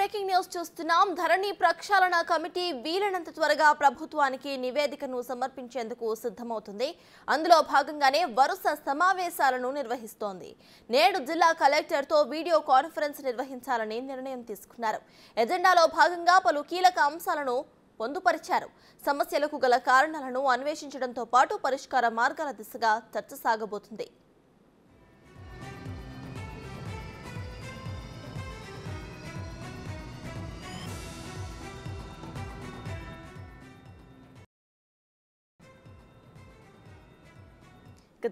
Breaking news చూస్తున్నాం. ధరణి ప్రక్షాళన committee వీలైనంత త్వరగా ప్రభుత్వానికి నివేదికను సమర్పించేందుకు సిద్ధమవుతుంది. అందులో భాగంగానే వరుస సమావేశాలను నిర్వహిస్తోంది. నేడు జిల్లా కలెక్టర్తో వీడియో కాన్ఫరెన్స్ నిర్వహించాలని నిర్ణయం తీసుకున్నారు. ఎజెండాలో భాగంగా పలు కీలక అంశాలను పొందుపరిచారు. సమస్యలకు గల కారణాలను అన్వేషించడంతో పాటు పరిష్కార మార్గాల దిశగా చర్చ సాగబోతుంది.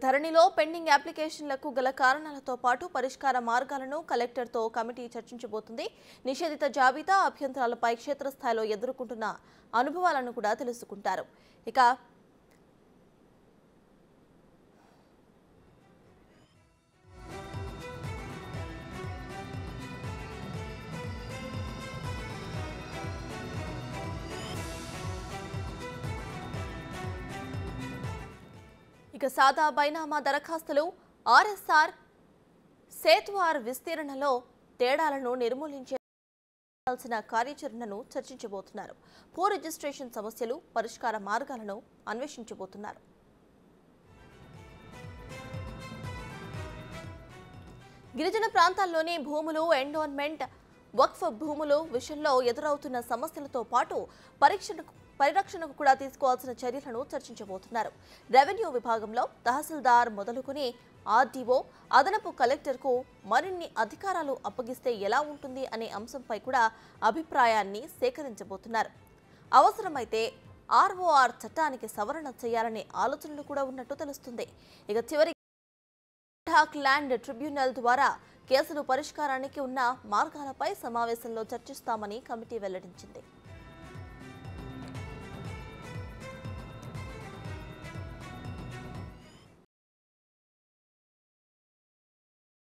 ధరణిలో పెండింగ్ అప్లికేషన్లకు గల కారణాలతో పాటు పరిష్కార మార్గాలను కలెక్టర్తో కమిటీ చర్చించబోతుంది. నిషేధిత జాబితా అభ్యంతరాలపై క్షేత్రస్థాయిలో ఎదుర్కొంటున్న అనుభవాలను కూడా తెలుసుకుంటారు. ఇక సాదా బైనామా దరఖాస్తులు, ఆర్ఎస్ఆర్, సేత్వార్ విస్తీర్ణలో తేడాలను నిర్మూలించాల్సిన కార్యాచరణను చర్చించబోతున్నారు. భూ రిజిస్ట్రేషన్ సమస్యలు, పరిష్కార మార్గాలను అన్వేషించబోతున్నారు. గిరిజన ప్రాంతాల్లోని భూములు, ఎండోన్మెంట్, వక్ఫ్ భూములు విషయంలో ఎదురవుతున్న సమస్యలతో పాటు పరిరక్షణకు కూడా తీసుకోవాల్సిన చర్యలను చర్చించబోతున్నారు. రెవెన్యూ విభాగంలో తహసీల్దార్ మొదలుకొని ఆర్డీఓ, అదనపు కలెక్టర్కు మరిన్ని అధికారాలు అప్పగిస్తే ఎలా ఉంటుంది అనే అంశంపై కూడా అభిప్రాయాన్ని సేకరించబోతున్నారు. అవసరమైతే ఆర్ఓఆర్ చట్టానికి సవరణ చేయాలనే ఆలోచనలు కూడా ఉన్నట్టు తెలుస్తుంది. ఇక చివరి లడాక్ ల్యాండ్ ట్రిబ్యునల్ ద్వారా కేసులు పరిష్కారానికి ఉన్న మార్గాలపై సమావేశంలో చర్చిస్తామని కమిటీ వెల్లడించింది.